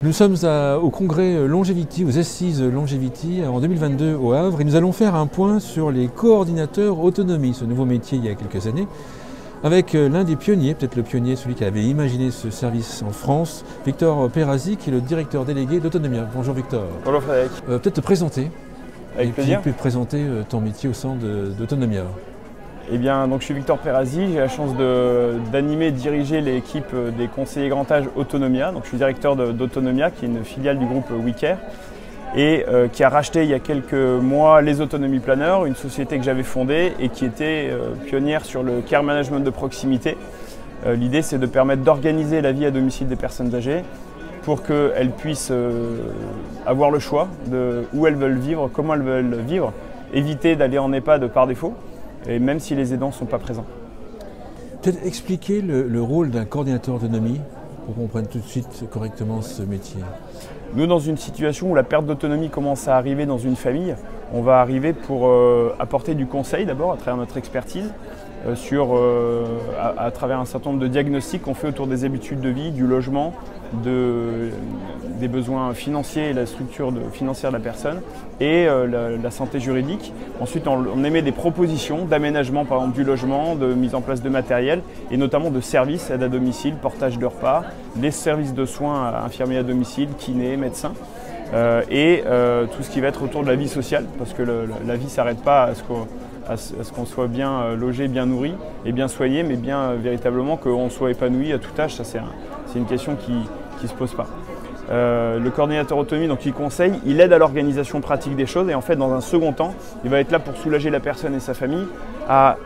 Nous sommes au congrès Longevity, aux Assises Longevity en 2022 au Havre, et nous allons faire un point sur les coordinateurs autonomie, ce nouveau métier il y a quelques années, avec l'un des pionniers, peut-être le pionnier, celui qui avait imaginé ce service en France, Victor Perazzi, qui est le directeur délégué d'Autonomia. Bonjour Victor. Bonjour Frédéric. Peut-être te présenter. Avec plaisir. Et puis présenter ton métier au sein d'Autonomia. Eh bien, donc je suis Victor Perazzi, j'ai la chance d'animer et de diriger l'équipe des conseillers grand âge Autonomia. Donc je suis directeur d'Autonomia, qui est une filiale du groupe WeCare, et qui a racheté il y a quelques mois les Autonomie Planners, une société que j'avais fondée et qui était pionnière sur le care management de proximité. L'idée, c'est de permettre d'organiser la vie à domicile des personnes âgées pour qu'elles puissent avoir le choix de où elles veulent vivre, comment elles veulent vivre, éviter d'aller en EHPAD par défaut, et même si les aidants ne sont pas présents. Peut-être expliquer le rôle d'un coordinateur autonomie pour qu'on comprenne tout de suite correctement ce métier. Nous, dans une situation où la perte d'autonomie commence à arriver dans une famille, on va arriver pour apporter du conseil d'abord à travers notre expertise, à travers un certain nombre de diagnostics qu'on fait autour des habitudes de vie, du logement, des besoins financiers et la structure financière de la personne et la santé juridique. Ensuite, on émet des propositions d'aménagement, par exemple du logement, de mise en place de matériel et notamment de services, aide à domicile, portage de repas, les services de soins infirmiers à domicile, kinés, médecins. Tout ce qui va être autour de la vie sociale, parce que la vie ne s'arrête pas à ce qu'on soit bien logé, bien nourri et bien soigné, mais bien véritablement qu'on soit épanoui à tout âge. Ça, c'est une question qui ne se pose pas. Le coordinateur autonomie, donc, il conseille, il aide à l'organisation pratique des choses et en fait, dans un second temps, il va être là pour soulager la personne et sa famille à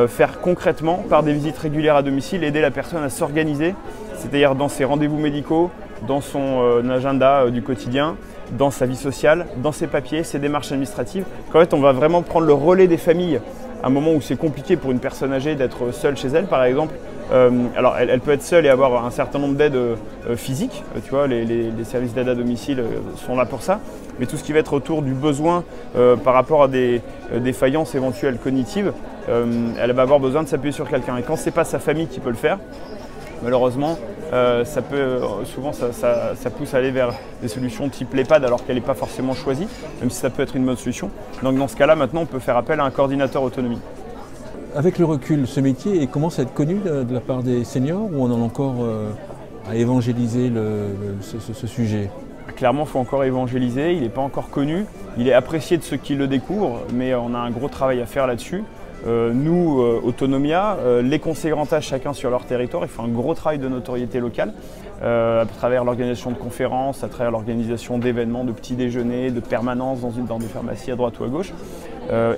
faire concrètement, par des visites régulières à domicile, aider la personne à s'organiser, c'est-à-dire dans ses rendez-vous médicaux, dans son agenda du quotidien, dans sa vie sociale, dans ses papiers, ses démarches administratives. En fait, on va vraiment prendre le relais des familles à un moment où c'est compliqué pour une personne âgée d'être seule chez elle, par exemple. Alors, elle peut être seule et avoir un certain nombre d'aides physiques. Tu vois, les services d'aide à domicile sont là pour ça. Mais tout ce qui va être autour du besoin par rapport à des défaillances éventuelles cognitives, elle va avoir besoin de s'appuyer sur quelqu'un. Et quand ce n'est pas sa famille qui peut le faire, malheureusement, souvent ça pousse à aller vers des solutions type l'EHPAD alors qu'elle n'est pas forcément choisie, même si ça peut être une bonne solution. Donc dans ce cas-là, maintenant, on peut faire appel à un coordinateur autonomie. Avec le recul, ce métier commence à être connu de la part des seniors ou on en a encore à évangéliser ce sujet? Clairement, il faut encore évangéliser, il n'est pas encore connu, il est apprécié de ceux qui le découvrent, mais on a un gros travail à faire là-dessus. Nous, Autonomia, les conseillers grand âge, chacun sur leur territoire, ils font un gros travail de notoriété locale à travers l'organisation de conférences, à travers l'organisation d'événements, de petits déjeuners, de permanences dans des pharmacies à droite ou à gauche.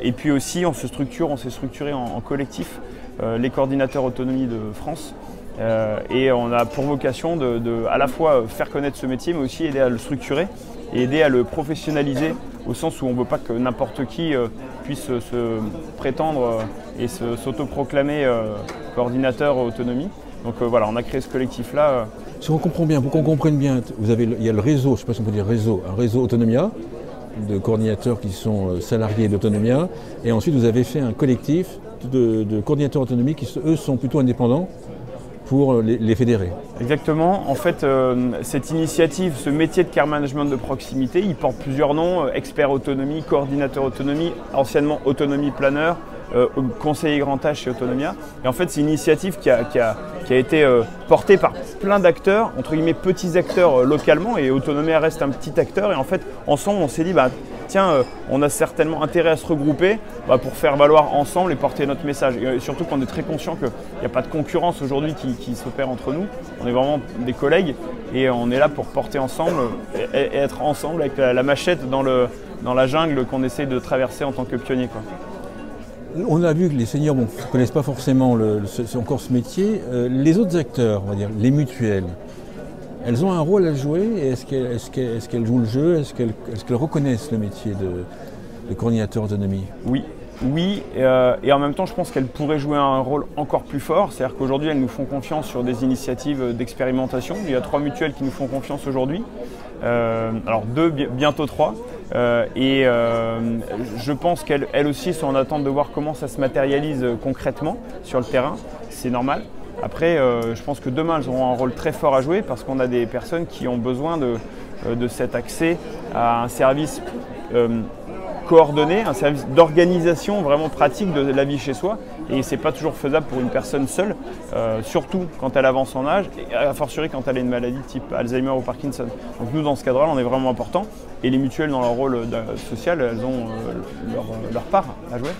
Et puis aussi, on s'est structuré en collectif, les coordinateurs autonomie de France. Et on a pour vocation à la fois faire connaître ce métier, mais aussi aider à le structurer et aider à le professionnaliser, au sens où on ne veut pas que n'importe qui puisse se prétendre et s'autoproclamer coordinateur autonomie. Donc voilà, on a créé ce collectif-là. Si on comprend bien, pour qu'on comprenne bien, il y a le réseau, je ne sais pas si on peut dire réseau, un réseau Autonomia, de coordinateurs qui sont salariés d'Autonomia, et ensuite vous avez fait un collectif de coordinateurs autonomie qui, eux, sont plutôt indépendants pour les fédérer. Exactement. En fait, cette initiative, ce métier de care management de proximité, il porte plusieurs noms, expert autonomie, coordinateur autonomie, anciennement autonomie planner, conseiller grand âge chez Autonomia. Et en fait, c'est une initiative qui a été portée par plein d'acteurs, entre guillemets petits acteurs localement, et Autonomia reste un petit acteur. Et en fait, ensemble, on s'est dit, tiens, on a certainement intérêt à se regrouper pour faire valoir ensemble et porter notre message. Et surtout qu'on est très conscient qu'il n'y a pas de concurrence aujourd'hui qui s'opère entre nous. On est vraiment des collègues et on est là pour porter ensemble et être ensemble avec la machette dans la jungle qu'on essaie de traverser en tant que pionnier, quoi. On a vu que les seniors ne connaissent pas forcément encore ce métier. Les autres acteurs, on va dire, les mutuelles, elles ont un rôle à jouer. Est-ce qu'elles jouent le jeu? Est-ce qu'elles reconnaissent le métier de coordinateur autonomie? Oui, et en même temps, je pense qu'elles pourraient jouer un rôle encore plus fort. C'est-à-dire qu'aujourd'hui, elles nous font confiance sur des initiatives d'expérimentation. Il y a 3 mutuelles qui nous font confiance aujourd'hui. Alors 2, bientôt 3. Je pense qu'elles aussi sont en attente de voir comment ça se matérialise concrètement sur le terrain. C'est normal. Après, je pense que demain, elles auront un rôle très fort à jouer parce qu'on a des personnes qui ont besoin de cet accès à un service coordonné, un service d'organisation vraiment pratique de la vie chez soi. Et ce n'est pas toujours faisable pour une personne seule, surtout quand elle avance en âge, et a fortiori quand elle a une maladie type Alzheimer ou Parkinson. Donc nous, dans ce cadre-là, on est vraiment important. Et les mutuelles, dans leur rôle social, elles ont leur part à jouer.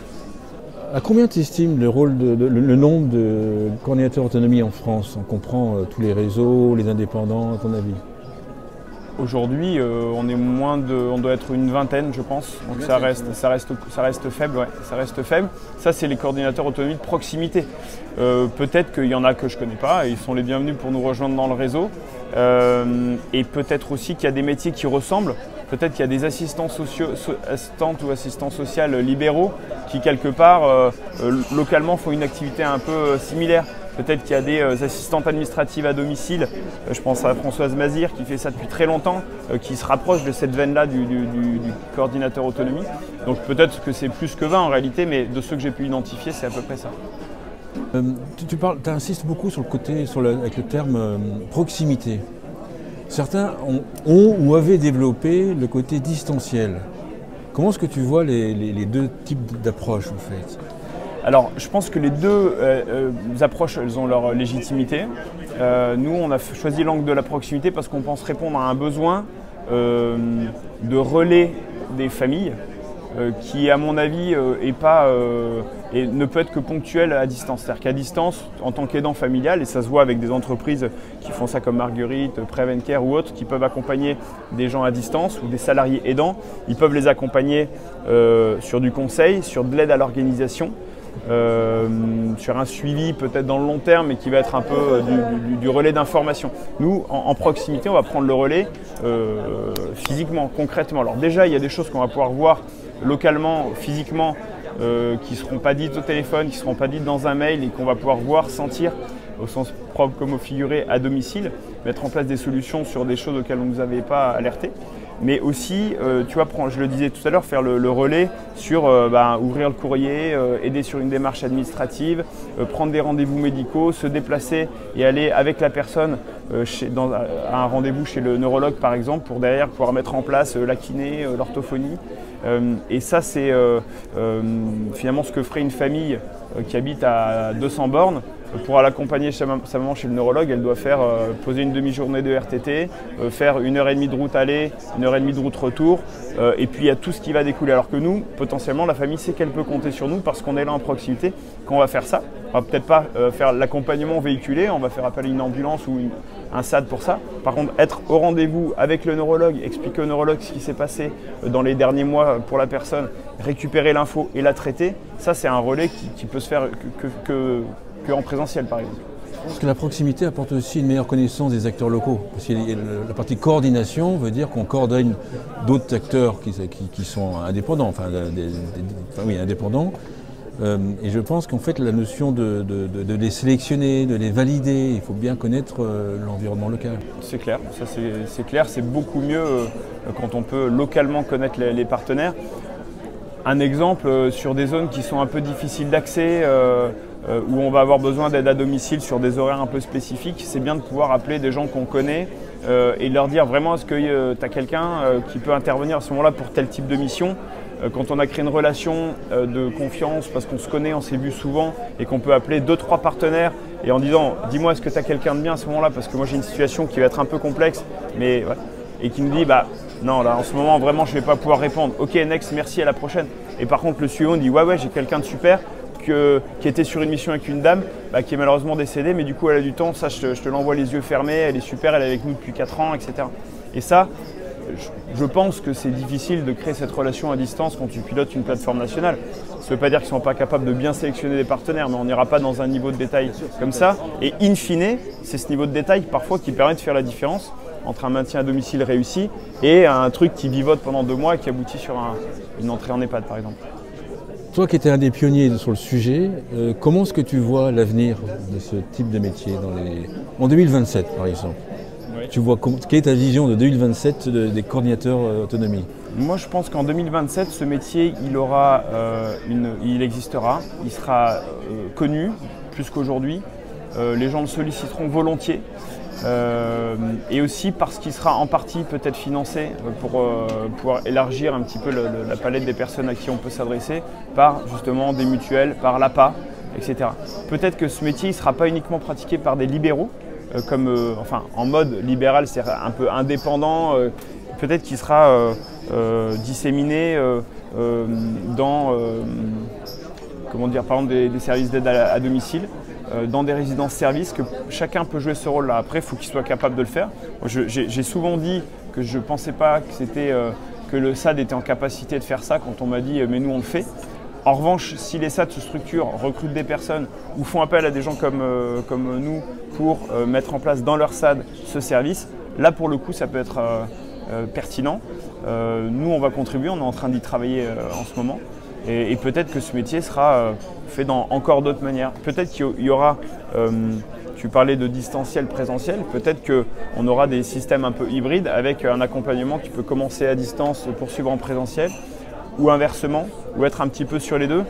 À combien tu estimes le nombre de coordinateurs autonomie en France? On comprend tous les réseaux, les indépendants, à ton avis? Aujourd'hui, on doit être une vingtaine, je pense. Donc ça reste faible, ouais. Ça reste faible. Ça, c'est les coordinateurs autonomie de proximité. Peut-être qu'il y en a que je ne connais pas, et ils sont les bienvenus pour nous rejoindre dans le réseau. Et peut-être aussi qu'il y a des métiers qui ressemblent. Peut-être qu'il y a des assistantes ou assistants sociaux libéraux qui, quelque part, localement, font une activité un peu similaire. Peut-être qu'il y a des assistantes administratives à domicile, je pense à Françoise Mazir qui fait ça depuis très longtemps, qui se rapproche de cette veine-là du coordinateur autonomie. Donc peut-être que c'est plus que 20 en réalité, mais de ceux que j'ai pu identifier, c'est à peu près ça. Tu insistes beaucoup sur le côté, avec le terme proximité. Certains ont ou avaient développé le côté distanciel. Comment est-ce que tu vois les deux types d'approches en fait? Alors, je pense que les deux approches, elles ont leur légitimité. Nous, on a choisi l'angle de la proximité parce qu'on pense répondre à un besoin de relais des familles qui, à mon avis, ne peut être que ponctuel à distance. C'est-à-dire qu'à distance, en tant qu'aidant familial, et ça se voit avec des entreprises qui font ça comme Marguerite, Prevencare ou autres, qui peuvent accompagner des gens à distance ou des salariés aidants, ils peuvent les accompagner sur du conseil, sur de l'aide à l'organisation, sur un suivi peut-être dans le long terme, mais qui va être un peu du relais d'information. Nous, en proximité, on va prendre le relais physiquement, concrètement. Alors déjà, il y a des choses qu'on va pouvoir voir localement, physiquement, qui ne seront pas dites au téléphone, qui ne seront pas dites dans un mail et qu'on va pouvoir voir, sentir, au sens propre comme au figuré, à domicile, mettre en place des solutions sur des choses auxquelles on ne nous avait pas alerté. Mais aussi, tu vois, je le disais tout à l'heure, faire le relais sur ouvrir le courrier, aider sur une démarche administrative, prendre des rendez-vous médicaux, se déplacer et aller avec la personne à un rendez-vous chez le neurologue par exemple, pour derrière pouvoir mettre en place la kiné, l'orthophonie. Et ça, c'est finalement ce que ferait une famille qui habite à 200 bornes. Pour l'accompagner sa maman chez le neurologue, elle doit faire poser une demi-journée de RTT, faire 1h30 de route aller, 1h30 de route retour, et puis il y a tout ce qui va découler. Alors que nous, potentiellement, la famille sait qu'elle peut compter sur nous parce qu'on est là en proximité, qu'on va faire ça. On va peut-être pas faire l'accompagnement véhiculé, on va faire appel à une ambulance ou un SAD pour ça. Par contre, être au rendez-vous avec le neurologue, expliquer au neurologue ce qui s'est passé dans les derniers mois pour la personne, récupérer l'info et la traiter, ça c'est un relais qui peut se faire en présentiel par exemple. Je pense que la proximité apporte aussi une meilleure connaissance des acteurs locaux. Parce que la partie coordination veut dire qu'on coordonne d'autres acteurs qui sont indépendants, indépendants. Et je pense qu'en fait la notion de les sélectionner, de les valider, il faut bien connaître l'environnement local. C'est clair, ça c'est clair, c'est beaucoup mieux quand on peut localement connaître les partenaires. Un exemple sur des zones qui sont un peu difficiles d'accès, où on va avoir besoin d'aide à domicile sur des horaires un peu spécifiques, c'est bien de pouvoir appeler des gens qu'on connaît et leur dire vraiment est-ce que tu as quelqu'un qui peut intervenir à ce moment-là pour tel type de mission. Quand on a créé une relation de confiance parce qu'on se connaît, on s'est vu souvent et qu'on peut appeler 2-3 partenaires et en disant dis-moi est-ce que tu as quelqu'un de bien à ce moment-là parce que moi j'ai une situation qui va être un peu complexe mais ouais. Et qui nous dit non là en ce moment vraiment je ne vais pas pouvoir répondre, ok next merci à la prochaine. Et par contre le suivant dit ouais j'ai quelqu'un de super qui était sur une mission avec une dame qui est malheureusement décédée mais du coup elle a du temps, ça je te l'envoie les yeux fermés, elle est super, elle est avec nous depuis 4 ans etc. Et ça je pense que c'est difficile de créer cette relation à distance quand tu pilotes une plateforme nationale. Ça ne veut pas dire qu'ils ne sont pas capables de bien sélectionner des partenaires, mais on n'ira pas dans un niveau de détail comme ça. Et in fine, c'est ce niveau de détail parfois qui permet de faire la différence entre un maintien à domicile réussi et un truc qui vivote pendant 2 mois et qui aboutit sur une entrée en EHPAD par exemple. Toi qui étais un des pionniers sur le sujet, comment est-ce que tu vois l'avenir de ce type de métier en 2027 par exemple? Tu vois, quelle est ta vision de 2027 des coordinateurs autonomie? Moi, je pense qu'en 2027, ce métier, il existera, il sera connu plus qu'aujourd'hui. les gens le solliciteront volontiers. Et aussi parce qu'il sera en partie peut-être financé pour pouvoir élargir un petit peu la palette des personnes à qui on peut s'adresser par justement des mutuelles, par l'APA, etc. Peut-être que ce métier ne sera pas uniquement pratiqué par des libéraux, enfin en mode libéral, c'est un peu indépendant, peut-être qu'il sera disséminé dans comment dire, par exemple des services d'aide à domicile, dans des résidences-services, que chacun peut jouer ce rôle-là. Après, il faut qu'il soit capable de le faire. J'ai souvent dit que je ne pensais pas que le SAD était en capacité de faire ça quand on m'a dit « mais nous on le fait ». En revanche, si les SAD se structurent, recrutent des personnes ou font appel à des gens comme nous pour mettre en place dans leur SAD ce service, là pour le coup ça peut être pertinent. Nous on va contribuer, on est en train d'y travailler en ce moment. Et peut-être que ce métier sera fait dans encore d'autres manières. Peut-être qu'il y aura, tu parlais de distanciel, présentiel, peut-être qu'on aura des systèmes un peu hybrides avec un accompagnement qui peut commencer à distance et poursuivre en présentiel, ou inversement, ou être un petit peu sur les deux.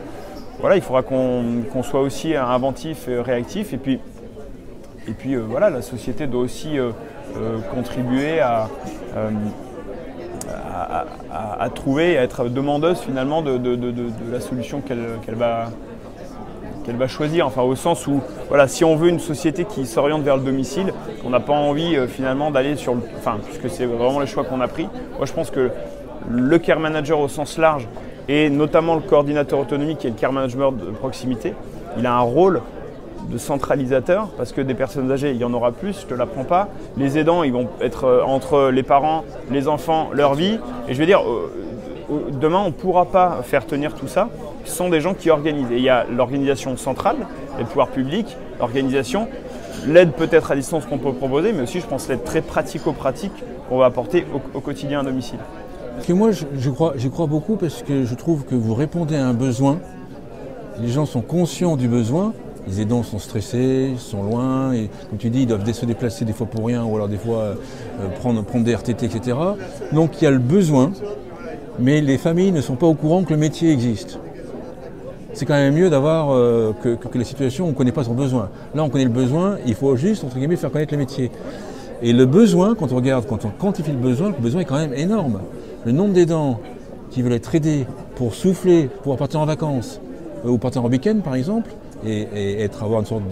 Voilà, il faudra qu'on soit aussi inventif et réactif. Et puis voilà, la société doit aussi contribuer à trouver, à être demandeuse finalement de la solution qu'elle va choisir. Enfin, au sens où, voilà, si on veut une société qui s'oriente vers le domicile, on n'a pas envie finalement d'aller sur le... Enfin, puisque c'est vraiment le choix qu'on a pris. Moi, je pense que le care manager au sens large, et notamment le coordinateur autonomie qui est le care manager de proximité, il a un rôle de centralisateur, parce que des personnes âgées, il y en aura plus, je ne te l'apprends pas. Les aidants, ils vont être entre les parents, les enfants, leur vie. Et je veux dire, demain, on ne pourra pas faire tenir tout ça. Ce sont des gens qui organisent. Et il y a l'organisation centrale, les pouvoirs publics, l'organisation, l'aide peut-être à distance qu'on peut proposer, mais aussi, je pense, l'aide très pratico-pratique qu'on va apporter au quotidien à domicile. Parce que moi, j'y crois beaucoup parce que je trouve que vous répondez à un besoin. Les gens sont conscients du besoin. Les aidants sont stressés, sont loin, et comme tu dis, ils doivent se déplacer des fois pour rien, ou alors des fois prendre des RTT, etc. Donc il y a le besoin, mais les familles ne sont pas au courant que le métier existe. C'est quand même mieux d'avoir que la situation où on ne connaît pas son besoin. Là, on connaît le besoin, il faut juste, entre guillemets, faire connaître le métier. Et le besoin, quand on quantifie le besoin est quand même énorme. Le nombre d'aidants qui veulent être aidés pour souffler, pouvoir partir en vacances, ou partir en week-end par exemple, et avoir une sorte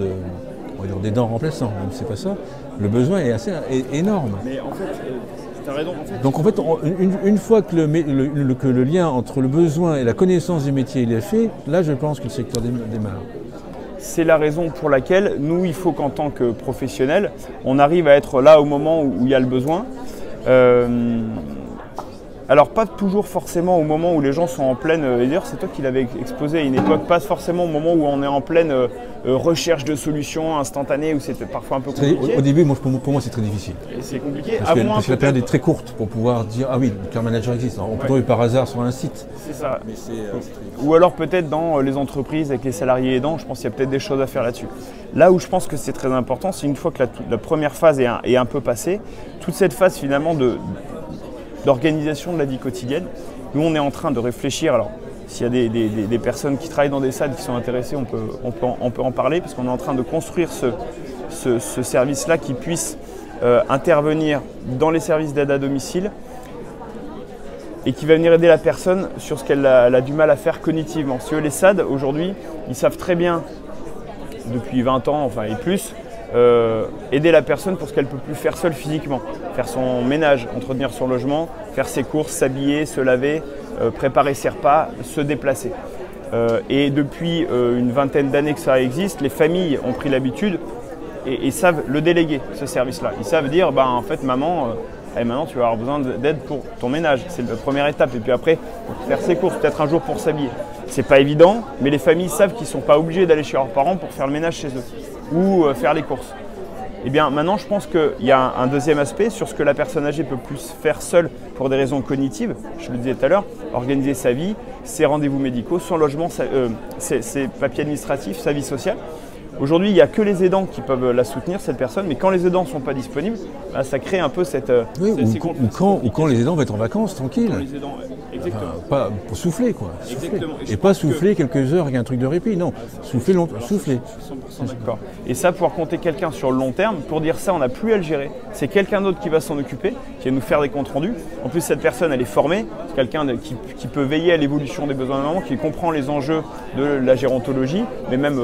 d'aidant remplaçant, même si c'est pas ça, le besoin est énorme. Mais en fait, tu as raison. Donc en fait, une fois que le lien entre le besoin et la connaissance du métier il est fait, là je pense que le secteur démarre. C'est la raison pour laquelle nous, il faut qu'en tant que professionnels, on arrive à être là au moment où il y a le besoin. Alors pas toujours forcément au moment où les gens sont en pleine, d'ailleurs c'est toi qui l'avais exposé à une époque, pas forcément au moment où on est en pleine recherche de solutions instantanées, où c'était parfois un peu compliqué. Au début, pour moi c'est très difficile. Et c'est compliqué. Parce que la période est très courte pour pouvoir dire ah oui, le care manager existe. On peut trouver par hasard sur un site. C'est ça. Mais ou alors peut-être dans les entreprises avec les salariés aidants, je pense qu'il y a peut-être des choses à faire là-dessus. Là où je pense que c'est très important, c'est une fois que la première phase est un peu passée, toute cette phase finalement d'organisation de la vie quotidienne. Nous, on est en train de réfléchir. Alors, s'il y a des personnes qui travaillent dans des SAD qui sont intéressées, on peut en parler, parce qu'on est en train de construire ce service-là qui puisse intervenir dans les services d'aide à domicile et qui va venir aider la personne sur ce qu'elle a du mal à faire cognitivement. Parce que les SAD, aujourd'hui, ils savent très bien, depuis 20 ans, enfin et plus, aider la personne pour ce qu'elle ne peut plus faire seule physiquement. Faire son ménage, entretenir son logement, faire ses courses, s'habiller, se laver, préparer ses repas, se déplacer. Et depuis une vingtaine d'années que ça existe, les familles ont pris l'habitude et savent le déléguer, ce service-là. Ils savent dire, bah, en fait, maman, maintenant tu vas avoir besoin d'aide pour ton ménage. C'est la première étape. Et puis après, faire ses courses, peut-être un jour pour s'habiller. C'est pas évident, mais les familles savent qu'ils ne sont pas obligés d'aller chez leurs parents pour faire le ménage chez eux ou faire les courses. Et bien maintenant, je pense qu'il y a un deuxième aspect sur ce que la personne âgée peut plus faire seule pour des raisons cognitives. Je le disais tout à l'heure, organiser sa vie, ses rendez-vous médicaux, son logement, ses papiers administratifs, sa vie sociale. Aujourd'hui, il n'y a que les aidants qui peuvent la soutenir, cette personne, mais quand les aidants ne sont pas disponibles, bah, ça crée un peu cette... Oui, ou quand les aidants vont être en vacances, tranquille. Quand les aidants, exactement. Enfin, pas pour souffler, quoi. Exactement. Et pas souffler quelques heures avec un truc de répit, non. Souffler longtemps. Souffler. Je suis 100% d'accord. Et ça, pouvoir compter quelqu'un sur le long terme, pour dire ça, on n'a plus à le gérer. C'est quelqu'un d'autre qui va s'en occuper, qui va nous faire des comptes rendus. En plus, cette personne, elle est formée. C'est quelqu'un qui peut veiller à l'évolution des besoins de maman, qui comprend les enjeux de la gérontologie, mais même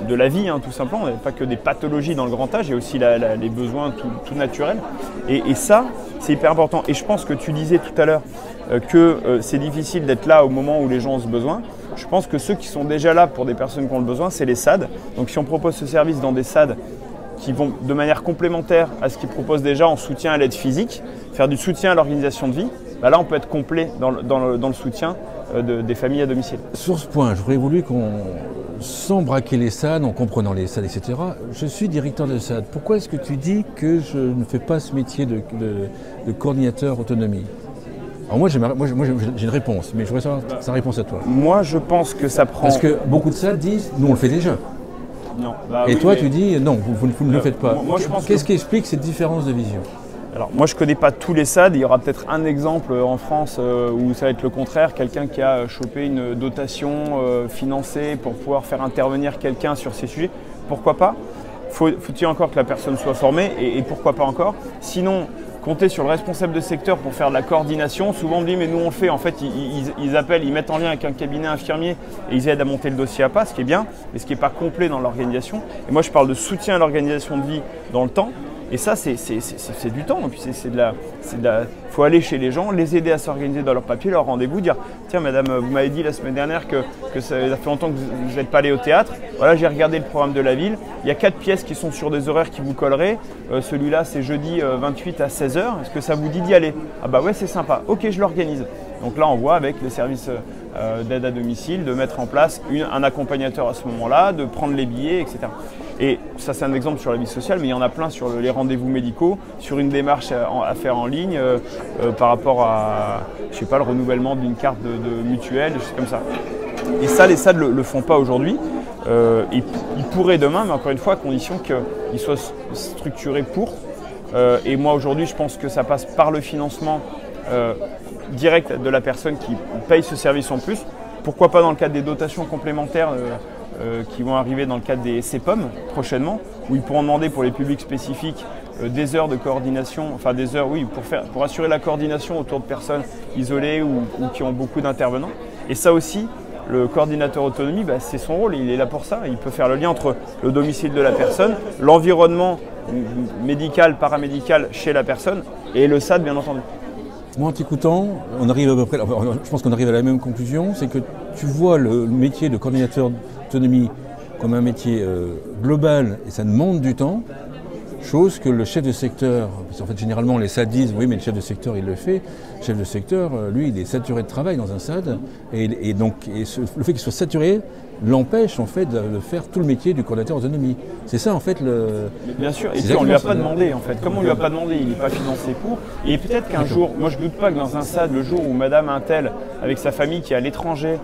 de la vie, hein, tout simplement. Il n'y a pas que des pathologies dans le grand âge, il y a aussi les besoins tout naturels. Et ça, c'est hyper important. Et je pense que tu disais tout à l'heure que c'est difficile d'être là au moment où les gens ont ce besoin. Je pense que ceux qui sont déjà là pour des personnes qui ont le besoin, c'est les SAD. Donc si on propose ce service dans des SAD qui vont de manière complémentaire à ce qu'ils proposent déjà en soutien à l'aide physique, faire du soutien à l'organisation de vie, bah là on peut être complet dans le soutien des familles à domicile. Sur ce point, j'aurais voulu qu'on, sans braquer les SAD, en comprenant les SAD, etc., je suis directeur de SAD. Pourquoi est-ce que tu dis que je ne fais pas ce métier de coordinateur autonomie? Alors moi j'ai une réponse, mais je voudrais savoir sa réponse à toi. Moi je pense que ça prend... Parce que beaucoup de SAD disent, nous on le fait déjà. Non. Bah, et oui, toi tu dis, non, vous ne le faites pas. Qu'est-ce qui explique cette différence de vision? Alors moi je ne connais pas tous les SAD, il y aura peut-être un exemple en France où ça va être le contraire, quelqu'un qui a chopé une dotation financée pour pouvoir faire intervenir quelqu'un sur ces sujets. Pourquoi pas? Faut-il encore que la personne soit formée et pourquoi pas encore? Sinon, compter sur le responsable de secteur pour faire de la coordination. Souvent on me dit mais nous on le fait, en fait ils appellent, ils mettent en lien avec un cabinet infirmier et ils aident à monter le dossier à pas, ce qui est bien, mais ce qui n'est pas complet dans l'organisation. Et moi je parle de soutien à l'organisation de vie dans le temps. Et ça, c'est du temps. Et puis faut aller chez les gens, les aider à s'organiser dans leur papier, leur rendez-vous, dire tiens madame, vous m'avez dit la semaine dernière que ça fait longtemps que vous n'êtes pas allé au théâtre. Voilà, j'ai regardé le programme de la ville. Il y a 4 pièces qui sont sur des horaires qui vous colleraient. Celui-là, c'est jeudi 28 à 16h. Est-ce que ça vous dit d'y aller? Ah bah ouais, c'est sympa. Ok, je l'organise. Donc là, on voit avec les services d'aide à domicile de mettre en place un accompagnateur à ce moment-là, de prendre les billets, etc. Et ça, c'est un exemple sur la vie sociale, mais il y en a plein sur les rendez-vous médicaux, sur une démarche à faire en ligne par rapport à, je sais pas, le renouvellement d'une carte de mutuelle, des choses comme ça. Et ça, les SAD le font pas aujourd'hui. Ils pourraient demain, mais encore une fois, à condition qu'ils soient structurés pour. Et moi, aujourd'hui, je pense que ça passe par le financement direct de la personne qui paye ce service en plus. Pourquoi pas dans le cadre des dotations complémentaires qui vont arriver dans le cadre des CPOM prochainement, où ils pourront demander pour les publics spécifiques des heures de coordination, enfin des heures, oui, pour assurer la coordination autour de personnes isolées ou qui ont beaucoup d'intervenants. Et ça aussi, le coordinateur autonomie, bah, c'est son rôle, il est là pour ça. Il peut faire le lien entre le domicile de la personne, l'environnement médical, paramédical chez la personne et le SAD, bien entendu. Moi, en t'écoutant, on arrive à peu près, je pense qu'on arrive à la même conclusion, c'est que tu vois le métier de coordinateur d'autonomie comme un métier global et ça demande du temps, chose que le chef de secteur, parce qu'en fait généralement les SAD disent oui mais le chef de secteur il le fait, le chef de secteur lui il est saturé de travail dans un SAD et donc le fait qu'il soit saturé l'empêche en fait de faire tout le métier du coordinateur autonomie. C'est ça en fait le... Mais bien sûr, et puis on ne lui a pas demandé en fait. Comme on ne lui a pas demandé, il n'est pas financé pour. Et peut-être qu'un jour, moi je ne doute pas que dans un SAD, le jour où madame Intel, avec sa famille qui est à l'étranger,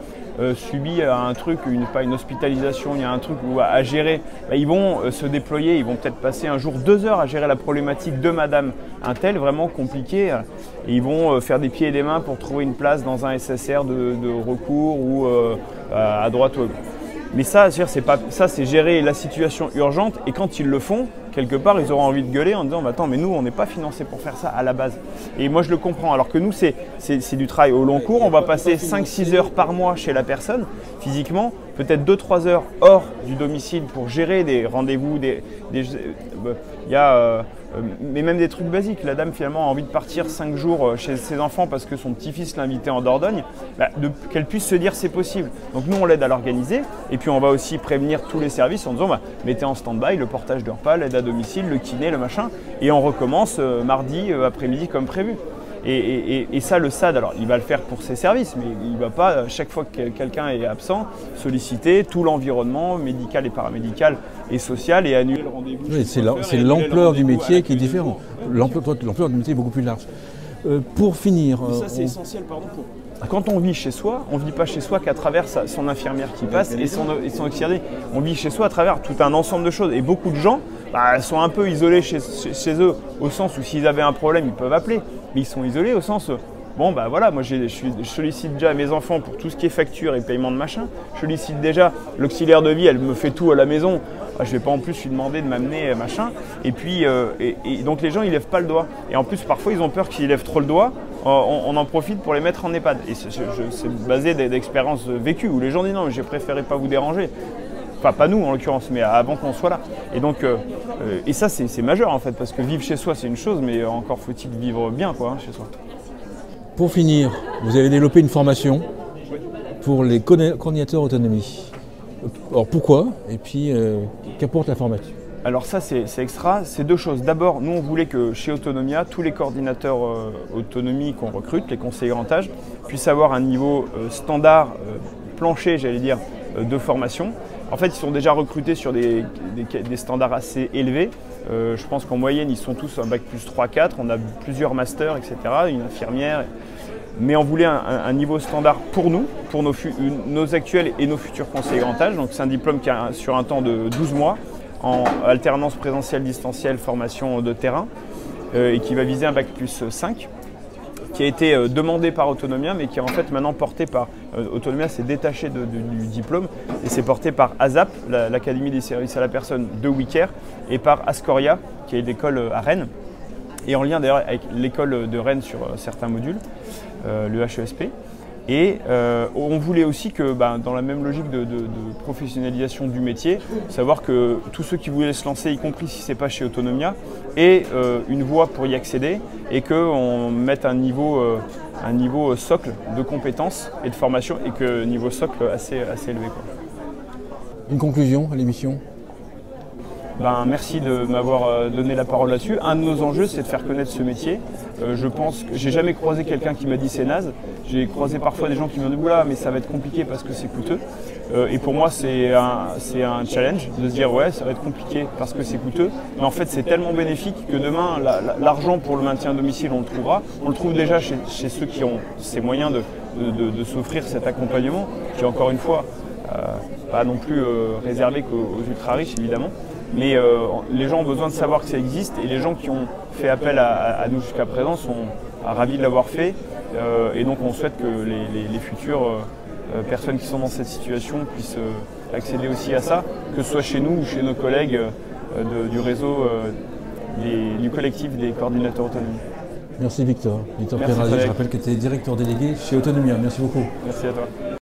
subit un truc, pas une hospitalisation, il y a un truc à gérer, bah, ils vont se déployer, ils vont peut-être passer un jour 2 heures à gérer la problématique de madame Intel, vraiment compliquée, et ils vont faire des pieds et des mains pour trouver une place dans un SSR de recours ou à droite. Mais ça, c'est gérer la situation urgente, et quand ils le font, quelque part, ils auront envie de gueuler en disant bah, « Attends, mais nous, on n'est pas financé pour faire ça à la base. » Et moi, je le comprends. Alors que nous, c'est du travail au long cours. On va passer 5-6 heures par mois chez la personne, physiquement, peut-être 2-3 heures hors du domicile pour gérer des rendez-vous, mais même des trucs basiques. La dame, finalement, a envie de partir 5 jours chez ses enfants parce que son petit-fils l'a invité en Dordogne, qu'elle puisse se dire c'est possible. Donc nous, on l'aide à l'organiser. Et puis, on va aussi prévenir tous les services en disant bah, mettez en stand-by le portage de repas, l'aide à domicile, le kiné, le machin. Et on recommence mardi après-midi comme prévu. Et ça, le SAD, alors il va le faire pour ses services, mais il ne va pas, chaque fois que quelqu'un est absent, solliciter tout l'environnement médical et paramédical et social et annuler le rendez-vous. Oui, c'est l'ampleur du métier qui est différent. L'ampleur du métier est beaucoup plus large. Pour finir... ça, c'est essentiel, pardon, quand on vit chez soi, on ne vit pas chez soi qu'à travers son infirmière qui passe et son auxiliaire. On vit chez soi à travers tout un ensemble de choses. Et beaucoup de gens sont un peu isolés chez eux, au sens où s'ils avaient un problème, ils peuvent appeler. Mais ils sont isolés au sens, bon bah voilà, moi je sollicite déjà mes enfants pour tout ce qui est facture et paiement de machin. Je sollicite déjà l'auxiliaire de vie, elle me fait tout à la maison. Je ne vais pas en plus lui demander de m'amener machin. Et puis, donc les gens, ils ne lèvent pas le doigt. Et en plus, parfois, ils ont peur qu'ils lèvent trop le doigt. On en profite pour les mettre en EHPAD. Et c'est basé d'expériences vécues où les gens disent non, j'ai préféré pas vous déranger. Enfin, pas nous en l'occurrence, mais avant qu'on soit là. Et donc, et ça, c'est majeur en fait, parce que vivre chez soi, c'est une chose, mais encore faut-il vivre bien quoi, chez soi. Pour finir, vous avez développé une formation pour les coordinateurs autonomie. Alors pourquoi? Et puis, qu'apporte la formation? Alors ça, c'est extra. C'est deux choses. D'abord, nous, on voulait que chez Autonomia, tous les coordinateurs autonomie qu'on recrute, les conseillers grand âge, puissent avoir un niveau standard, plancher, j'allais dire, de formation. En fait, ils sont déjà recrutés sur des standards assez élevés. Je pense qu'en moyenne, ils sont tous un bac plus 3-4. On a plusieurs masters, etc., une infirmière. Mais on voulait un niveau standard pour nous, pour nos actuels et nos futurs conseillers grand âge. Donc c'est un diplôme qui est sur un temps de 12 mois, en alternance présentielle, distancielle, formation de terrain, et qui va viser un bac plus 5, qui a été demandé par Autonomia, mais qui est en fait maintenant porté par Autonomia, s'est détaché du diplôme, et c'est porté par ASAP, l'Académie des services à la personne de Wicker, et par Ascoria, qui est l'école à Rennes, et en lien d'ailleurs avec l'école de Rennes sur certains modules, le HESP. Et on voulait aussi que, dans la même logique de professionnalisation du métier, savoir que tous ceux qui voulaient se lancer, y compris si ce n'est pas chez Autonomia, aient une voie pour y accéder et qu'on mette un niveau socle de compétences et de formation, et que niveau socle assez élevé, quoi. Une conclusion à l'émission? Merci de m'avoir donné la parole là-dessus. Un de nos enjeux, c'est de faire connaître ce métier. Je pense que j'ai jamais croisé quelqu'un qui m'a dit c'est naze. J'ai croisé parfois des gens qui m'ont dit oula, mais ça va être compliqué parce que c'est coûteux. Et pour moi, c'est un challenge de se dire ouais, ça va être compliqué parce que c'est coûteux. Mais en fait, c'est tellement bénéfique que demain, l'argent pour le maintien à domicile, on le trouvera. On le trouve déjà chez ceux qui ont ces moyens de s'offrir cet accompagnement, qui encore une fois, pas non plus réservé qu'aux ultra riches évidemment. Mais les gens ont besoin de savoir que ça existe, et les gens qui ont fait appel à nous jusqu'à présent sont ravis de l'avoir fait. Et donc on souhaite que les futures personnes qui sont dans cette situation puissent accéder aussi à ça, que ce soit chez nous ou chez nos collègues du réseau, du collectif des coordinateurs autonomie. Merci Victor. Victor Perrazzi, je rappelle que tu es directeur délégué chez Autonomia. Merci beaucoup. Merci à toi.